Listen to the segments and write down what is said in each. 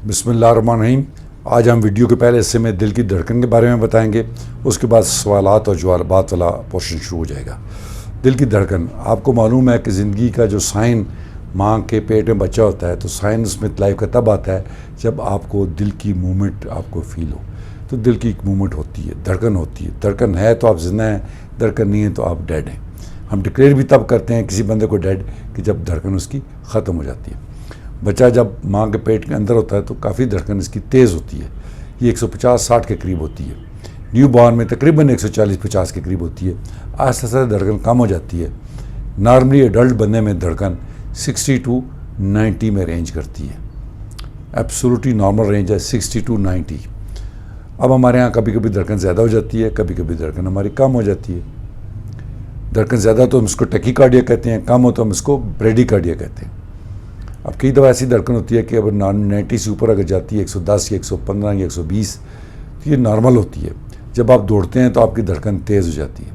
बिस्मिल्लाहिर्रहमानिर्रहीम। आज हम वीडियो के पहले हिस्से में दिल की धड़कन के बारे में बताएंगे। उसके बाद सवालात और जवाबात वाला पोर्शन शुरू हो जाएगा। दिल की धड़कन, आपको मालूम है कि ज़िंदगी का जो साइन माँ के पेट में बच्चा होता है, तो साइन उसमें लाइफ का तब आता है जब आपको दिल की मूवमेंट आपको फील हो। तो दिल की एक मूवमेंट होती है, धड़कन होती है। धड़कन है तो आप जिंदा हैं, धड़कन नहीं है तो आप डेड हैं। हम डिक्लेयर भी तब करते हैं किसी बंदे को डेड कि जब धड़कन उसकी ख़त्म हो जाती है। बच्चा जब माँ के पेट के अंदर होता है तो काफ़ी धड़कन इसकी तेज़ होती है। ये 150-60 के करीब होती है। न्यू बॉर्न में तकरीबन 140-50 के करीब होती है। आस्ते आस्ते धड़कन कम हो जाती है। नॉर्मली एडल्ट बंदे में धड़कन 60 to 90 में रेंज करती है। एब्सोल्युटली नॉर्मल रेंज है 60 to 90। अब हमारे यहाँ कभी कभी धड़कन ज़्यादा हो जाती है, कभी कभी धड़कन हमारी कम हो जाती है। धड़कन ज़्यादा तो हम इसको टैकीकार्डिया कहते हैं, कम हो तो हम इसको ब्रेडीकार्डिया कहते हैं। अब कई दफ़ा ऐसी धड़कन होती है कि अगर 90 से ऊपर अगर जाती है, 110 या 115 या 120, तो ये नॉर्मल होती है। जब आप दौड़ते हैं तो आपकी धड़कन तेज़ हो जाती है।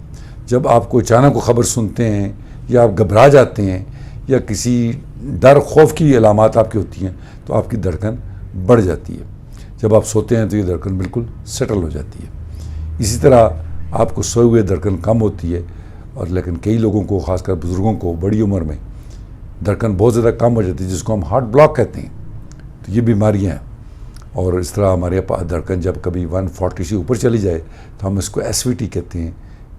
जब आप कोई अचानक को खबर सुनते हैं या आप घबरा जाते हैं या किसी डर खौफ की अलामात आपकी होती हैं तो आपकी धड़कन बढ़ जाती है। जब आप सोते हैं तो ये धड़कन बिल्कुल सेटल हो जाती है। इसी तरह आपको सोए हुए धड़कन कम होती है, और लेकिन कई लोगों को, ख़ासकर बुज़ुर्गों को बड़ी उम्र में धड़कन बहुत ज़्यादा कम हो जाती है, जिसको हम हार्ट ब्लॉक कहते हैं। तो ये बीमारियाँ हैं। और इस तरह हमारे पास धड़कन जब कभी 140 से ऊपर चली जाए तो हम इसको एसवीटी कहते हैं।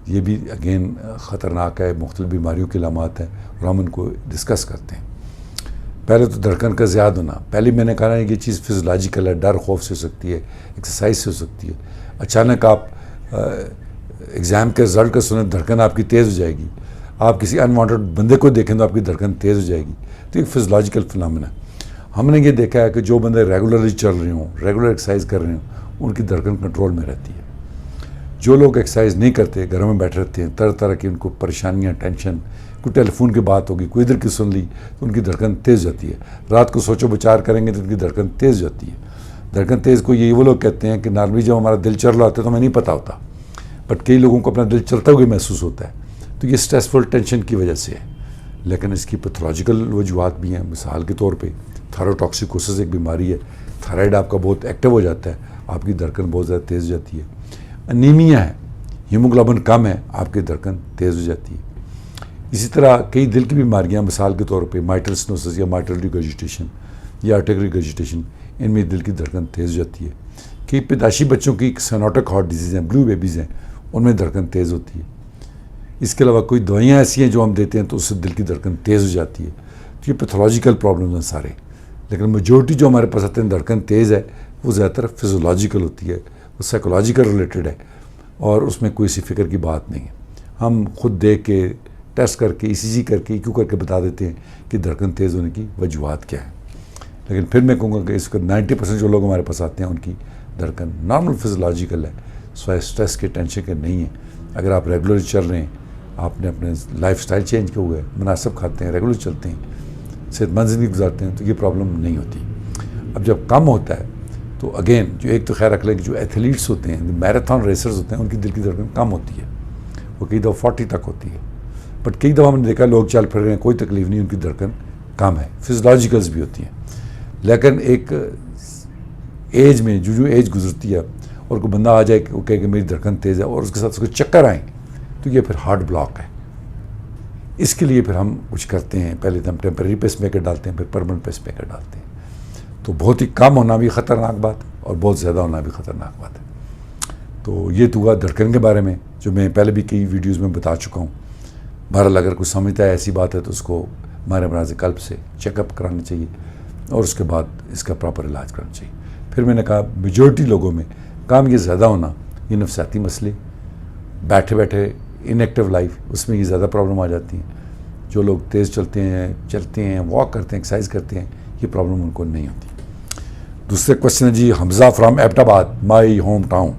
ये भी अगेन ख़तरनाक है, मुख्तलिफ बीमारियों की अलामात है और हम उनको डिस्कस करते हैं। पहले तो धड़कन का ज़्यादा होना, पहले मैंने कहा है कि ये चीज़ फिजियोलॉजिकल है, डर खौफ से हो सकती है, एक्सरसाइज से हो सकती है। अचानक आप एग्ज़ाम के रिज़ल्ट का सुने, धड़कन आपकी तेज़ हो जाएगी। आप किसी अनवांटेड बंदे को देखें तो आपकी धड़कन तेज़ हो जाएगी। तो एक फिजियोलॉजिकल फिनोमेना है। हमने ये देखा है कि जो बंदे रेगुलरली चल रहे हों, रेगुलर एक्सरसाइज कर रहे हों, उनकी धड़कन कंट्रोल में रहती है। जो लोग एक्सरसाइज नहीं करते, घरों में बैठे रहते हैं, तरह तरह की उनको परेशानियाँ, टेंशन, कोई टेलीफोन की बात होगी, कोई इधर की सुन ली तो उनकी धड़कन तेज़ जाती है। रात को सोचो विचार करेंगे तो उनकी धड़कन तेज़ जाती है। धड़कन तेज़ को ये वो लोग कहते हैं कि नॉर्मली जब हमारा दिल चल रहा होता है तो हमें नहीं पता होता, बट कई लोगों को अपना दिल चलता हुआ महसूस होता है। तो ये स्ट्रेसफुल टेंशन की वजह से है। लेकिन इसकी पैथोलॉजिकल वजूहत भी हैं। मिसाल के तौर पे थायरोटॉक्सिकोसिस एक बीमारी है। थायराइड आपका बहुत एक्टिव हो जाता है, आपकी धड़कन बहुत ज़्यादा तेज़ हो जाती है। अनीमिया है, हीमोग्लोबिन कम है, आपकी धड़कन तेज़ हो जाती है। इसी तरह कई दिल की बीमारियाँ, मिसाल के तौर पे माइट्रल स्टेनोसिस या माइट्रल रिगर्जिटेशन या आर्टेरियल रिगर्जिटेशन, इनमें दिल की धड़कन तेज़ हो जाती है। कई पैदाशी बच्चों की साइनोटिक हार्ट डिजीज़ हैं, ब्लू बेबीज़ हैं, उनमें धड़कन तेज़ होती है। इसके अलावा कोई दवाइयाँ ऐसी हैं जो हम देते हैं तो उससे दिल की धड़कन तेज़ हो जाती है। तो ये पैथोलॉजिकल प्रॉब्लम्स हैं सारे। लेकिन मेजॉरिटी जो हमारे पास आते हैं धड़कन तेज़ है, वो ज़्यादातर फिजियोलॉजिकल होती है, वो साइकोलॉजिकल रिलेटेड है, और उसमें कोई सी फिक्र की बात नहीं है। हम खुद देख के, टेस्ट करके, ECG करके, EQ करके बता देते हैं कि धड़कन तेज़ होने की वजूहत क्या है। लेकिन फिर मैं कहूँगा कि इसका 90% जो लोग हमारे पास आते हैं उनकी धड़कन नॉर्मल फिजियोलॉजिकल है, स्वाय स्ट्रेस के, टेंशन के नहीं है। अगर आप रेगुलर चल रहे हैं, आपने अपने लाइफस्टाइल चेंज किया हुआ है, मुनासिब खाते हैं, रेगुलर चलते हैं, सेहतमंद ज़िंदगी गुजारते हैं, तो ये प्रॉब्लम नहीं होती। अब जब कम होता है तो अगेन जो एक तो ख्याल रख लें कि जो एथलीट्स होते हैं, मैराथन रेसर्स होते हैं, उनकी दिल की धड़कन कम होती है। वो कई दफ़ा 40 तक होती है। बट कई दफ़ा हमने देखा लोग चल फिर रहे हैं, कोई तकलीफ नहीं, उनकी धड़कन कम है। फिजियोलॉजिकल्स भी होती हैं। लेकिन एक एज में जो एज गुजरती है और कोई बंदा आ जाए वो कहे कि मेरी धड़कन तेज़ है और उसके साथ उसको चक्कर आए, तो ये फिर हार्ट ब्लॉक है। इसके लिए फिर हम कुछ करते हैं। पहले तो हम टेम्परेरी पेसमेकर डालते हैं, फिर परमानेंट पेसमेकर डालते हैं। तो बहुत ही कम होना भी ख़तरनाक बात है और बहुत ज़्यादा होना भी ख़तरनाक बात है। तो ये तो हुआ धड़कन के बारे में, जो मैं पहले भी कई वीडियोज़ में बता चुका हूँ। बहरहाल अगर कुछ समझता है ऐसी बात है तो उसको हमारे मराज़ कल्ब से चेकअप कराना चाहिए और उसके बाद इसका प्रॉपर इलाज करना चाहिए। फिर मैंने कहा मेजॉरिटी लोगों में काम ये ज़्यादा होना, ये नफसियाती मसले, बैठे बैठे इनएक्टिव लाइफ, उसमें ये ज़्यादा प्रॉब्लम आ जाती हैं। जो लोग तेज़ चलते हैं, वॉक करते हैं, एक्सरसाइज करते हैं, ये प्रॉब्लम उनको नहीं होती। दूसरे क्वेश्चन है जी Hamza from Abbottabad, my home town.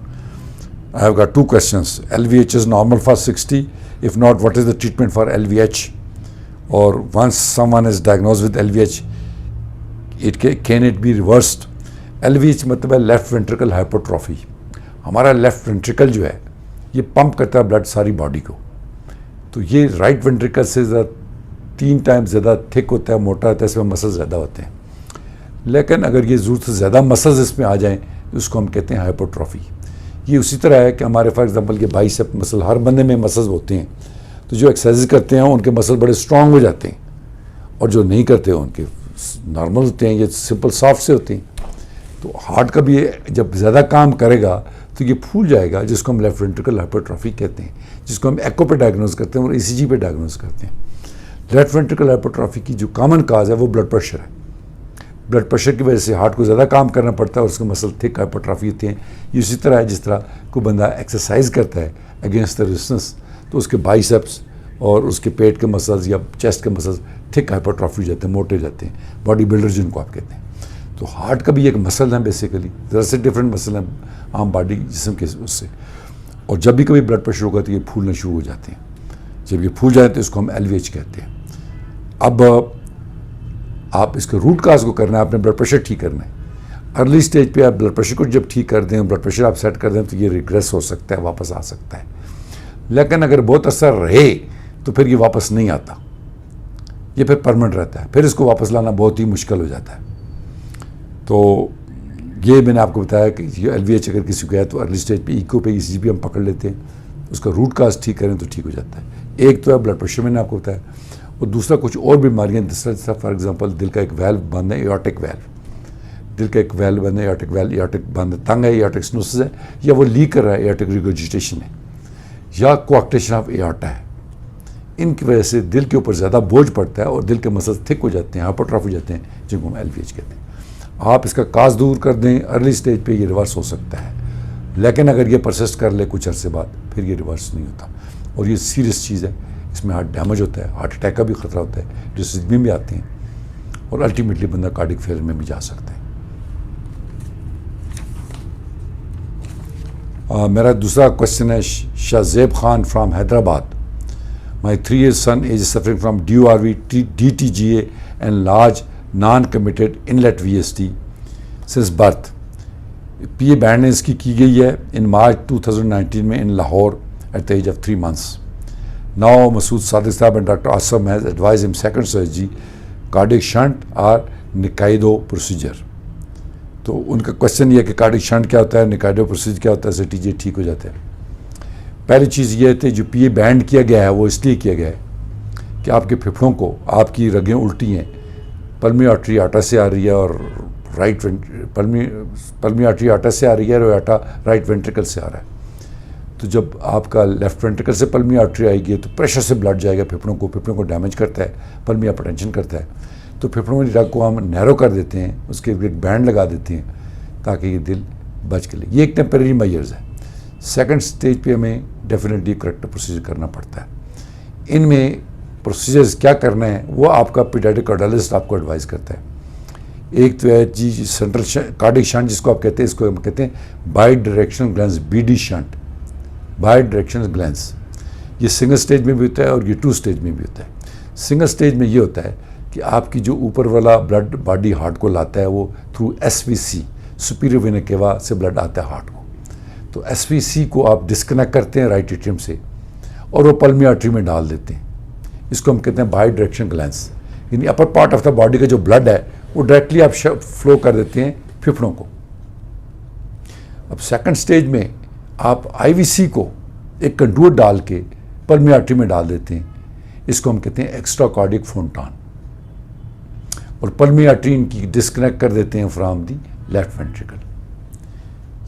I have got 2 questions. LVH is normal for 60. If not, what is the treatment for LVH? Or once someone is diagnosed with LVH, can it be reversed? LVH मतलब है left ventricle hypertrophy. हमारा left ventricle जो है ये pump करता है blood सारी body को। तो ये राइट वेंट्रिकल से 3 टाइम ज़्यादा थिक होता है, मोटा होता है, इसमें मसल ज़्यादा होते हैं। लेकिन अगर ये ज़रूरत से ज़्यादा मसल्स इसमें आ जाएं तो उसको हम कहते हैं हाइपरट्रॉफी। ये उसी तरह है कि हमारे फॉर एग्जांपल के बाइसेप मसल, हर बंदे में मसल्स होते हैं, तो जो एक्सरसाइज करते हैं उनके मसल बड़े स्ट्रांग हो जाते हैं, और जो नहीं करते उनके नॉर्मल होते हैं, ये सिंपल सॉफ्ट से होते हैं। तो हार्ट का भी जब ज़्यादा काम करेगा तो ये फूल जाएगा, जिसको हम लेफ्ट वेंट्रिकल हाइपरट्रॉफी कहते हैं, जिसको हम एको पे डायग्नोज करते हैं और ईसीजी पे डायग्नोज करते हैं। लेफ्ट वेंट्रिकल हाइपरट्रॉफी की जो कॉमन काज है वो ब्लड प्रेशर है। ब्लड प्रेशर की वजह से हार्ट को ज़्यादा काम करना पड़ता है और उसके मसल थिक हाइपरट्रॉफी होते हैं। ये इसी तरह है जिस तरह कोई बंदा एक्सरसाइज करता है अगेंस्ट द रेजिस्टेंस, तो उसके बाइसेप्स और उसके पेट के मसल्स या चेस्ट के मसल्स थिक हाइपरट्रॉफी हो जाते हैं, मोटे हो जाते हैं, बॉडी बिल्डर जिनको आप कहते हैं। तो हार्ट का भी एक मसल है बेसिकली, ज़रा से डिफरेंट मसल है आम बॉडी जिस्म के उससे। और जब भी कभी ब्लड प्रेशर होगा तो ये फूलना शुरू हो जाते हैं। जब ये फूल जाए तो इसको हम LVH कहते हैं। अब आप इसके रूट काज को करना है, आपने ब्लड प्रेशर ठीक करना है। अर्ली स्टेज पे आप ब्लड प्रेशर को जब ठीक कर दें, ब्लड प्रेशर आप सेट कर दें, तो ये रिग्रेस हो सकता है, वापस आ सकता है। लेकिन अगर बहुत असर रहे तो फिर ये वापस नहीं आता, ये फिर परमानेंट रहता है, फिर इसको वापस लाना बहुत ही मुश्किल हो जाता है। तो ये मैंने आपको बताया कि ये LVH अगर किसी को है तो अर्ली स्टेज पे इको पे ECG हम पकड़ लेते हैं, उसका रूट काज ठीक करें तो ठीक हो जाता है। एक तो है ब्लड प्रेशर, मैंने आपको बताया, और दूसरा कुछ और बीमारियाँ, जैसा फॉर एग्जांपल दिल का एक वेल्व बंद है, एओर्टिक वेल्व, दिल का एक वेल्व बंद है, एओर्टिक वेल्व, एओर्टिक बंद तंग है, एओर्टिक स्टेनोसिस है, या वो लीक कर रहा है, एओर्टिक रिगर्जिटेशन है, या कोआक्टेशन ऑफ एओर्टा है। इनकी वजह से दिल के ऊपर ज़्यादा बोझ पड़ता है और दिल के मसल्स थिक हो जाते हैं, हाइपरट्रॉफी हो जाते हैं, जिनको हम LVH कहते हैं। आप इसका काज दूर कर दें, अर्ली स्टेज पे ये रिवर्स हो सकता है, लेकिन अगर ये परसिस्ट कर ले कुछ अर्से बाद फिर ये रिवर्स नहीं होता, और ये सीरियस चीज़ है। इसमें हार्ट डैमेज होता है, हार्ट अटैक का भी खतरा होता है, डिसीज में भी आते हैं, और अल्टीमेटली बंदा कार्डियक फेलियर में भी जा सकता है। मेरा दूसरा क्वेश्चन है Shahzeb Khan from Hyderabad. My 3 year son is suffering from DORV, DTGA and large non-committed inlet VSD since birth. PA band इसकी की गई है इन मार्च 2019 में in Lahore at the age of 3 months. Now Masood Sadiq Saab and Dr. Asam has advised him second surgery, cardiac shunt or Nikaido procedure. तो उनका question ये है कि कार्डियक शंट क्या होता है, निकाइडो प्रोसीजर क्या होता है, इससे TGA ठीक हो जाते हैं। पहली चीज़ ये थी, जो PA बैंड किया गया है वो इसलिए किया गया है कि आपके फेफड़ों को, आपकी रगें उल्टी हैं, पल्मी आर्टरी आटा से आ रही है और राइट पल्मी आर्टरी आटा से आ रही है और आटा राइट वेंट्रिकल से आ रहा है। तो जब आपका लेफ्ट वेंट्रिकल से पल्मी आर्टरी आएगी तो प्रेशर से ब्लड जाएगा फेफड़ों को डैमेज करता है, पल्मी हाइपरटेंशन करता है। तो फेफड़ों की रग को हम नैरो कर देते हैं, उसके एक बैंड लगा देते हैं ताकि ये दिल बच के लिए। ये एक टेम्परेरी मेजर्स है। सेकंड स्टेज पे हमें डेफिनेटली करेक्ट प्रोसीजर करना पड़ता है। इनमें प्रोसीजर्स क्या करना है वो आपका पीडियाट्रिक कार्डियोलॉजिस्ट आपको एडवाइस करता है। एक तो है जी सेंट्रल कार्डियक शंट जिसको आप कहते हैं, इसको हम कहते हैं bidirectional Glenn's, BD shunt, bidirectional Glenn's. ये सिंगल स्टेज में भी होता है और ये 2 स्टेज में भी होता है। सिंगल स्टेज में ये होता है कि आपकी जो ऊपर वाला ब्लड बॉडी हार्ट को लाता है वो through SVC, superior vena cava से ब्लड आता है हार्ट को। तो SVC को आप डिस्कनेक्ट करते हैं राइट एट्रियम से और वो पल्मी आर्टरी में डाल देते हैं। इसको हम कहते हैं बाई डायरेक्शनल ग्लैंस, यानी upper part of the body का जो ब्लड है वो डायरेक्टली आप फ्लो कर देते हैं फेफड़ों को। अब सेकंड स्टेज में आप IVC को एक कंडूट डाल के पल्मी आर्टरी में डाल देते हैं। इसको हम कहते हैं एक्स्ट्रा कार्डियक फोंटान, और पल्मी आर्टरी इनकी डिस्कनेक्ट कर देते हैं फ्रॉम दी लेफ्ट वेंट्रिकल।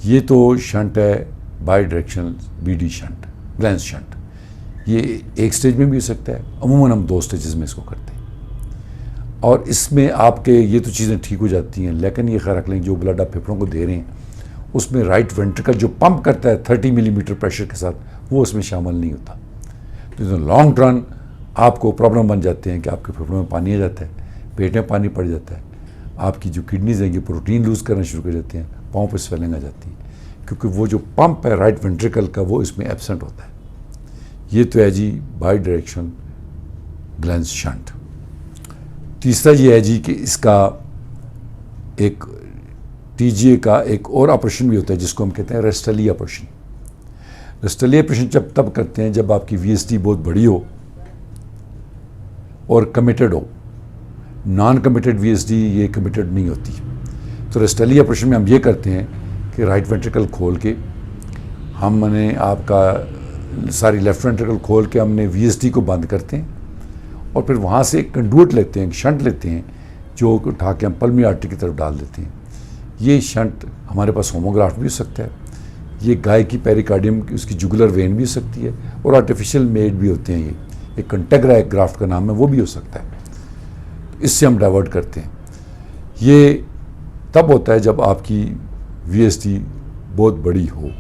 ये तो शंट है bidirectional BD shunt, Glenn's shunt. ये एक स्टेज में भी हो सकता है, अमूमन हम 2 स्टेजेस में इसको करते हैं। और इसमें आपके ये तो चीज़ें ठीक हो जाती हैं, लेकिन ये ख्याल रख लें जो ब्लड आप फेफड़ों को दे रहे हैं उसमें राइट वेंट्रिकल जो पंप करता है 30 मिलीमीटर प्रेशर के साथ, वो उसमें शामिल नहीं होता। तो लॉन्ग टर्म आपको प्रॉब्लम बन जाते हैं कि आपके फेफड़ों में पानी आ जाता है, पेट में पानी पड़ जाता है, आपकी जो किडनीज हैं ये प्रोटीन लूज़ करना शुरू कर जाते हैं, पाँव पर स्वेलिंग आ जाती है, क्योंकि वो जो पंप है राइट वेंट्रिकल का वो इसमें एब्सेंट होता है। ये तो है जी बाई डायरेक्शनल ग्लैंस शंट। तीसरा ये है जी कि इसका एक TGA का एक और ऑपरेशन भी होता है जिसको हम कहते हैं रेस्टली ऑपरेशन। रेस्टली ऑपरेशन जब तब करते हैं जब आपकी VSD बहुत बड़ी हो और कमिटेड हो, नॉन कमिटेड VSD ये कमिटेड नहीं होती। तो रेस्टेली ऑपरेशन में हम ये करते हैं कि राइट वेंट्रिकल खोल के हमने आपका सारी लेफ्ट वेंट्रिकल खोल के हमने VSD को बंद करते हैं और फिर वहाँ से एक कंडूट लेते हैं, एक शंट लेते हैं जो उठा के हम पल्मोनरी आर्टरी की तरफ डाल देते हैं। ये शंट हमारे पास होमोग्राफ्ट भी हो सकता है, ये गाय की पेरिकार्डियम की उसकी जुगुलर वेन भी हो सकती है, और आर्टिफिशियल मेड भी होते हैं। ये एक कंटेग्रा एक ग्राफ्ट का नाम है, वो भी हो सकता है। इससे हम डाइवर्ट करते हैं। ये तब होता है जब आपकी VSD बहुत बड़ी हो,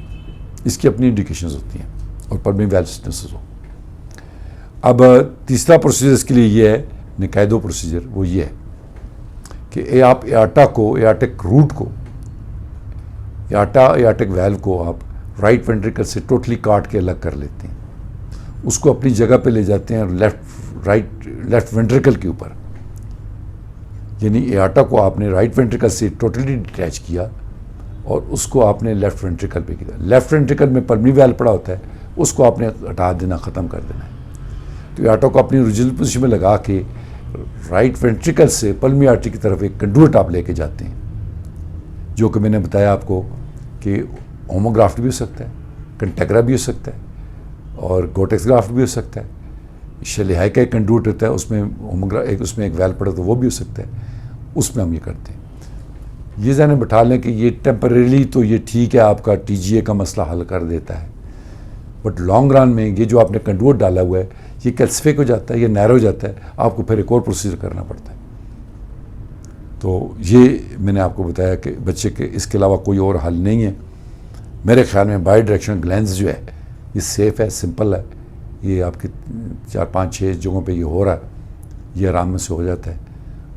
इसकी अपनी इंडिकेशंस होती हैं, और पल्मोनरी वैल्व स्टेनोसिस हो। अब तीसरा प्रोसीजर इसके लिए ये है, निकायदो प्रोसीजर, वो ये है कि आप एआर्टा को, एआर्टिक रूट को, एआर्टिक वैल्व को आप राइट वेंट्रिकल से टोटली काट के अलग कर लेते हैं, उसको अपनी जगह पे ले जाते हैं लेफ्ट वेंट्रिकल के ऊपर। यानी एआर्टा को आपने राइट वेंट्रिकल से टोटली डिटैच किया और उसको आपने लेफ्ट वेंट्रिकल पे किया। लेफ्ट वेंट्रिकल में पल्मोनरी वैल्व पड़ा होता है, उसको आपने हटा देना, ख़त्म कर देना है। तो एआर्टा को अपनी ओरिजिनल पोजीशन में लगा के राइट वेंट्रिकल से पल्मोनरी आर्टरी की तरफ एक कंडूट आप लेके जाते हैं, जो कि मैंने बताया आपको कि होमोग्राफ्ट भी हो सकता है, कंटेग्रा भी हो सकता है, और गोटेक्स ग्राफ्ट भी हो सकता है। शलिहाई का एक कंडूट होता है, उसमें उसमें एक वैल्व पड़ा तो वो भी हो सकता है, उसमें हम ये करते हैं। ये ज़हन में बैठा लें कि ये टेम्परेरी तो ये ठीक है, आपका TGA का मसला हल कर देता है, बट लॉन्ग रन में ये जो आपने कंडूट डाला हुआ है ये कैल्सिफिक हो जाता है, ये नैरो हो जाता है, आपको फिर एक और प्रोसीजर करना पड़ता है। तो ये मैंने आपको बताया कि बच्चे के इसके अलावा कोई और हल नहीं है। मेरे ख्याल में बाई डायरेक्शनल ग्लैंस जो है ये सेफ़ है, सिंपल है, ये आपकी 4-5-6 जगहों पे ये हो रहा है, ये आराम से हो जाता है।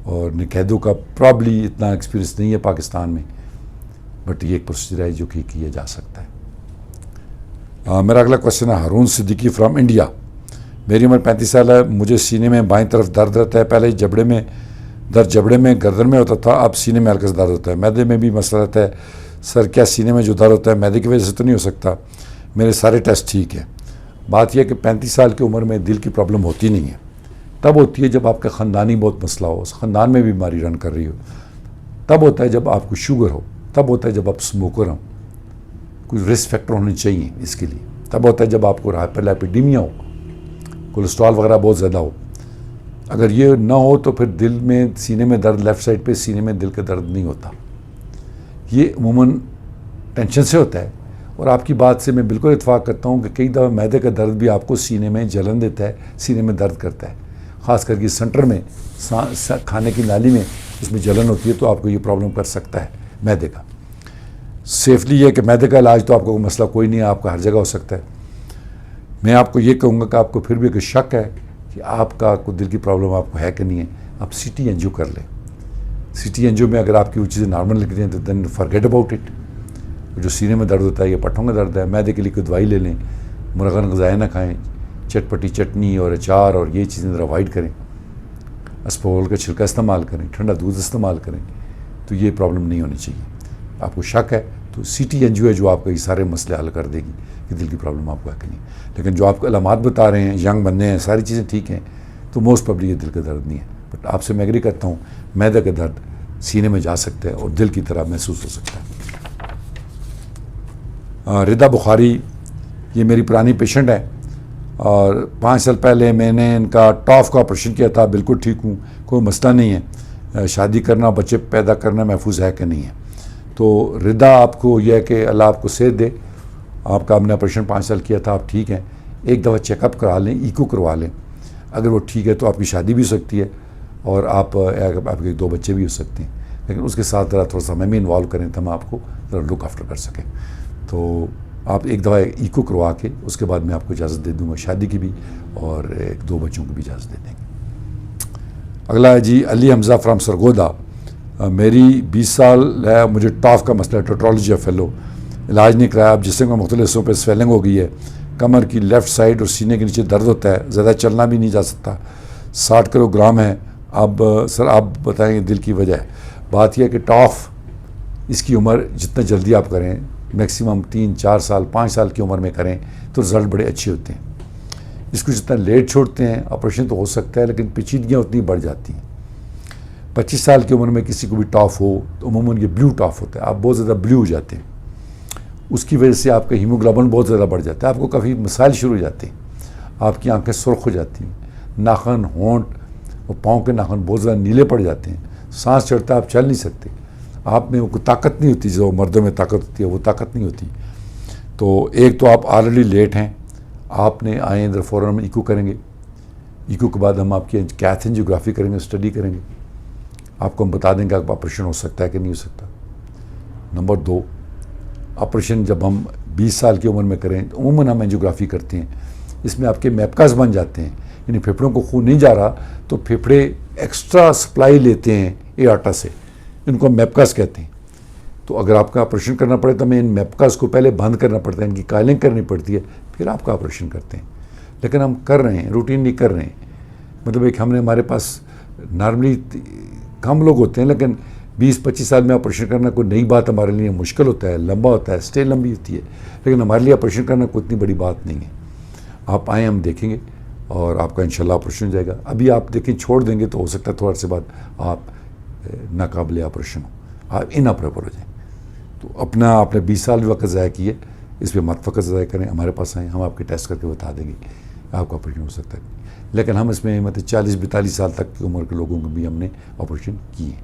और निकायदो का प्रॉब्ली इतना एक्सपीरियंस नहीं है पाकिस्तान में, बट ये एक प्रोसीजर है जो कि किया जा सकता है। मेरा अगला क्वेश्चन है हारून सिद्दीकी फ्रॉम इंडिया। मेरी उम्र 35 साल है, मुझे सीने में बाईं तरफ दर्द रहता है। पहले जबड़े में दर्द जबड़े में गर्दन में होता था, अब सीने में हल्का सा दर्द होता है। मैदे में भी मसला रहता है। सर क्या सीने में जो दर्द होता है मैदे की वजह से तो नहीं हो सकता? मेरे सारे टेस्ट ठीक है। बात यह है कि 35 साल की उम्र में दिल की प्रॉब्लम होती नहीं है, तब होती है जब आपका ख़ानदानी बहुत मसला हो, ख़ानदान में बीमारी रन कर रही हो, तब होता है जब आपको शुगर हो, तब होता है जब आप स्मोकर हो, कुछ रिस्क फैक्टर होने चाहिए इसके लिए, तब होता है जब आपको हाइपरलिपिडेमिया हो, कोलेस्ट्रॉल वगैरह बहुत ज़्यादा हो। अगर ये ना हो तो फिर दिल में सीने में दर्द, लेफ़्ट साइड पे सीने में दिल का दर्द नहीं होता। ये अमूमन टेंशन से होता है। और आपकी बात से मैं बिल्कुल इत्फाक करता हूँ कि कई दफ़ा मैदे का दर्द भी आपको सीने में जलन देता है, सीने में दर्द करता है, ख़ास करके सेंटर में खाने की नाली में इसमें जलन होती है, तो आपको ये प्रॉब्लम कर सकता है मैदे का। सेफली ये कि मैदे का इलाज तो आपको मसला कोई नहीं है, आपका हर जगह हो सकता है। मैं आपको ये कहूँगा कि आपको फिर भी कोई शक है कि आपका कोई दिल की प्रॉब्लम आपको है कि नहीं है, आप CT एंजियो कर लें। CT एंजियो में अगर आपकी वो चीज़ें नॉर्मल लिख रही हैं तो देन फॉरगेट अबाउट इट। जो सीने में दर्द होता है या पट्टों में दर्द है, मैदे के लिए कोई दवाई ले लें, मुरगन ग़िज़ाएँ ना खाएँ, चटपटी चटनी और अचार और ये चीज़ें ज़रा अवॉइड करें, अस्पताल का छिलका इस्तेमाल करें, ठंडा दूध इस्तेमाल करें, तो ये प्रॉब्लम नहीं होनी चाहिए। आपको शक है तो CT एंजियो है जो आपका ये सारे मसले हल कर देगी कि दिल की प्रॉब्लम आपको है कि नहीं। लेकिन जो आपको अलामात बता रहे हैं, यंग बंदे हैं, सारी चीज़ें ठीक हैं, तो मोस्ट प्रॉब्ली ये दिल का दर्द नहीं है। बट आपसे मैं एग्री करता हूँ, मैदे का दर्द सीने में जा सकता है और दिल की तरह महसूस हो सकता है। रिदा बुखारी, ये मेरी पुरानी पेशेंट है और 5 साल पहले मैंने इनका टॉफ का ऑपरेशन किया था, बिल्कुल ठीक हूँ, कोई मसला नहीं है। शादी करना, बच्चे पैदा करना महफूज है कि नहीं है। तो रिदा, आपको यह है कि अल्लाह आपको सेहत दे। आपका हमने ऑपरेशन 5 साल किया था, आप ठीक हैं। एक दफ़ा चेकअप करा लें, ईको करवा लें, अगर वो ठीक है तो आपकी शादी भी हो सकती है और आपके 2 बच्चे भी हो सकते हैं। लेकिन उसके साथ ज़रा थोड़ा सा हमें भी इन्वॉल्व करें तो हम आपको ज़रा लुक आफ्टर कर सकें। तो आप एक दफ़ा ईको करवा के उसके बाद मैं आपको इजाज़त दे दूँगा शादी की भी, और 1-2 बच्चों की भी इजाज़त दे देंगे। अगला है जी अली हमज़ा फ्राम सरगोदा। मेरी 20 साल है, मुझे टॉफ का मसला है, टोटोलॉजी या फेलो, इलाज नहीं कराया। अब जिसम का मुख्तलिफ हिस्सों पर स्वेलिंग हो गई है, कमर की लेफ़्ट साइड और सीने के नीचे दर्द होता है, ज़्यादा चलना भी नहीं जा सकता। 60 किलोग्राम है। अब सर आप बताएंगे दिल की वजह। बात यह है कि टॉफ इसकी उम्र जितना जल्दी आप करें, मैक्सिमम 3-4 साल 5 साल की उम्र में करें तो रिज़ल्ट बड़े अच्छे होते हैं। इसको जितना लेट छोड़ते हैं, ऑपरेशन तो हो सकता है लेकिन पेचीदगियाँ उतनी बढ़ जाती हैं। 25 साल की उम्र में किसी को भी टॉफ हो तो अमूमन ये ब्लू टॉफ होता है, आप बहुत ज़्यादा ब्लू हो जाते हैं, उसकी वजह से आपका हीमोग्लोबिन बहुत ज़्यादा बढ़ जाता है, आपको काफ़ी मसाइल शुरू हो जाते हैं, आपकी आंखें सुर्ख हो जाती हैं, नाखून, होंठ और पाँव के नाखून बहुत ज़्यादा नीले पड़ जाते हैं, सांस चढ़ता है, आप चल नहीं सकते, आप में वो ताकत नहीं होती जो मर्दों में ताकत होती है वो ताकत नहीं होती। तो एक तो आप ऑलरेडी लेट हैं, आपने आए इधर फ़ौरन हम ईको करेंगे, ईको के बाद हम आपकी कैथ एंजियोग्राफी करेंगे, स्टडी करेंगे, आपको हम बता देंगे आपका ऑपरेशन हो सकता है कि नहीं हो सकता। नंबर 2, ऑपरेशन जब हम 20 साल की उम्र में करें तो अमूमन हम एंजियोग्राफी करते हैं, इसमें आपके मैपकास बन जाते हैं, यानी फेफड़ों को खून नहीं जा रहा तो फेफड़े एक्स्ट्रा सप्लाई लेते हैं एआर्टा से, इनको हम मैपकास कहते हैं। तो अगर आपका ऑपरेशन करना पड़े तो हमें इन मैपकास को पहले बंद करना पड़ता है, इनकी कायलिंग करनी पड़ती है, फिर आपका ऑपरेशन करते हैं। लेकिन हम कर रहे हैं, रूटीन नहीं कर रहे हैं, मतलब एक हमने हमारे पास नॉर्मली कम लोग होते हैं, लेकिन 20-25 साल में ऑपरेशन करना कोई नई बात हमारे लिए मुश्किल होता है, लंबा होता है, स्टे लंबी होती है, लेकिन हमारे लिए ऑपरेशन करना कोई इतनी बड़ी बात नहीं है। आप आएँ, हम देखेंगे और आपका इंशाल्लाह ऑपरेशन हो जाएगा। अभी आप देखें छोड़ देंगे तो हो सकता है थोड़ा से बाद आप नाकाबिले ऑपरेशन हो, आप इनऑपरेबल हो जाए। तो अपना आपने 20 साल भी वक्त ज़ाया किए, इस पर मत वक्त ज़ाया करें, हमारे पास आएँ, हम आपके टेस्ट करके बता देंगे आपका ऑपरेशन हो सकता है। लेकिन हम इसमें मतलब 40-42 साल तक की उम्र के लोगों को भी हमने ऑपरेशन किए,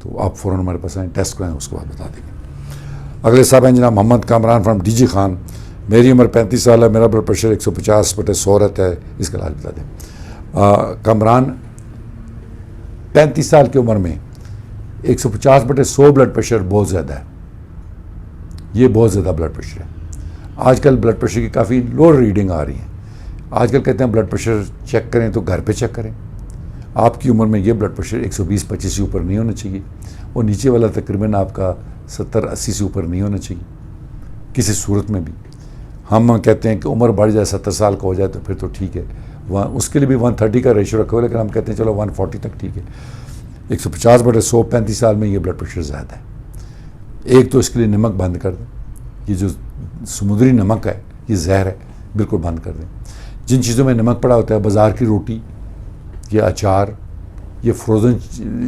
तो आप फ़ौरन हमारे पास आएँ, टेस्ट कराएँ, उसके बाद बता देंगे। अगले साहब हैं जनाब मोहम्मद कामरान फ्राम डीजी खान, मेरी उम्र 35 साल है, मेरा ब्लड प्रेशर 150/100 रहता है, इसका इलाज बता दें। कामरान 35 साल की उम्र में 150/100 ब्लड प्रेशर बहुत ज़्यादा है, ये बहुत ज़्यादा ब्लड प्रेशर है। आजकल ब्लड प्रेशर की काफ़ी लो रीडिंग आ रही है, आजकल कहते हैं ब्लड प्रेशर चेक करें तो घर पे चेक करें। आपकी उम्र में ये ब्लड प्रेशर 120-25 से ऊपर नहीं होना चाहिए, और नीचे वाला तकरीबन आपका 70-80 से ऊपर नहीं होना चाहिए किसी सूरत में भी। हम कहते हैं कि उम्र बढ़ जाए, 70 साल का हो जाए तो फिर तो ठीक है, वहाँ उसके लिए भी 130 का रेशो रखा हुआ, लेकिन हम कहते हैं चलो 140 तक ठीक है। 150/100 35 साल में ये ब्लड प्रेशर ज़्यादा है। एक तो इसके लिए नमक बंद कर दें, ये जो समुद्री नमक है ये जहर है, बिल्कुल बंद कर दें। जिन चीज़ों में नमक पड़ा होता है, बाज़ार की रोटी, ये अचार, ये फ्रोज़न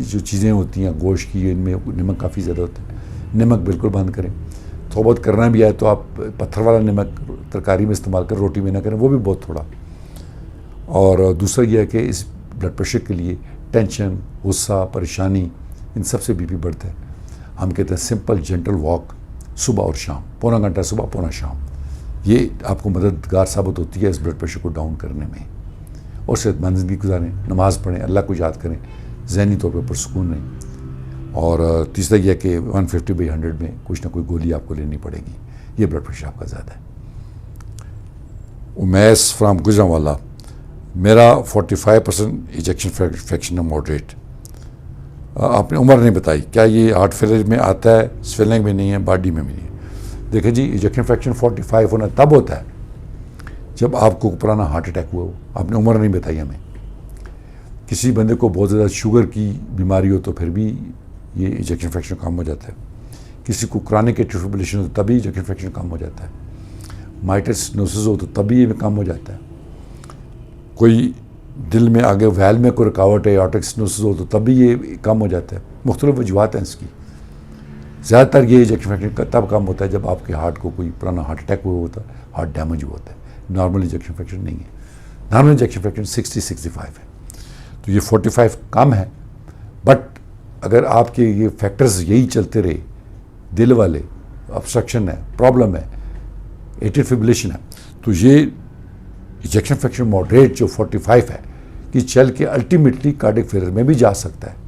जो चीज़ें होती हैं गोश्त की, इनमें नमक काफ़ी ज़्यादा होता है, नमक बिल्कुल बंद करें। थोड़ा बहुत करना भी आए तो आप पत्थर वाला नमक तरकारी में इस्तेमाल करें, रोटी में ना करें, वो भी बहुत थोड़ा। और दूसरा यह है कि इस ब्लड प्रेशर के लिए टेंशन, गुस्सा, परेशानी, इन सब से बीपी बढ़ता है। हम कहते हैं सिंपल जेंटल वॉक सुबह और शाम, पौना घंटा सुबह पौना शाम, ये आपको मददगार साबित होती है इस ब्लड प्रेशर को डाउन करने में। और सेहतमंद ज़िंदगी गुजारें, नमाज़ पढ़ें, अल्लाह को याद करें, ज़हनी तौर पर पुरसुकून रहें। और तीसरा यह कि 150/100 में कुछ ना कोई गोली आपको लेनी पड़ेगी, ये ब्लड प्रेशर आपका ज़्यादा है। उमैस फ्राम गुजरांवाला, मेरा 45% इजेक्शन फ्रैक्शन है, मॉडरेट। आपने उम्र नहीं बताई, क्या ये हार्ट फेलियर में आता है? स्वेलिंग में नहीं है, बॉडी में भी नहीं है। देखिए जी, इजेक्शन फ्रैक्शन 45 होना तब होता है जब आपको पुराना हार्ट अटैक हुआ हो। आपने उम्र नहीं बताई हमें। किसी बंदे को बहुत ज़्यादा शुगर की बीमारी हो तो फिर भी ये इजेक्शन फ्रैक्शन कम हो जाता है। किसी को क्रॉनिक एट्रियल फिब्रिलेशन हो तो तभी इजेक्शन फ्रैक्शन कम हो जाता है। माइटस स्टेनोसिस हो तो तभी ये कम हो जाता है। कोई दिल में आगे वैल में कोई रुकावट है, एऑर्टिक स्टेनोसिस हो तो तभी ये कम हो जाता है। मुख्तलिफ वजूहात हैं इसकी। ज़्यादातर ये इजेक्शन फ्रैक्शन तब कम होता है जब आपके हार्ट को कोई पुराना हार्ट अटैक हुआ होता है, हार्ट डैमेज हुआ होता है। नॉर्मल इजेक्शन फ्रैक्शन नहीं है। नॉर्मल इजेक्शन फ्रैक्शन 60-65 है, तो ये 45 कम है। बट अगर आपके ये फैक्टर्स यही चलते रहे, दिल वाले, ऑब्स्ट्रक्शन है, प्रॉब्लम है, एट्रियल फिब्रिलेशन है, तो ये इजेक्शन फ्रैक्शन मॉडरेट जो 45 है कि चल के अल्टीमेटली कार्डियक फेलियर में भी जा सकता है।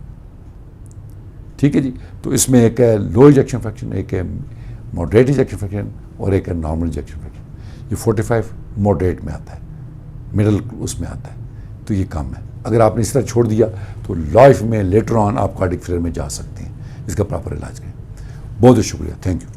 ठीक है जी। तो इसमें एक है लो इजेक्शन फ्रैक्शन, एक है मॉडरेट इजेक्शन फ्रैक्शन और एक है नॉर्मल इजेक्शन फ्रैक्शन। ये 45 मॉडरेट में आता है, मिडल उसमें आता है, तो ये कम है। अगर आपने इस तरह छोड़ दिया तो लाइफ में लेटर ऑन आप कार्डियक फेलियर में जा सकते हैं। इसका प्रॉपर इलाज करें। बहुत बहुत शुक्रिया, थैंक यू।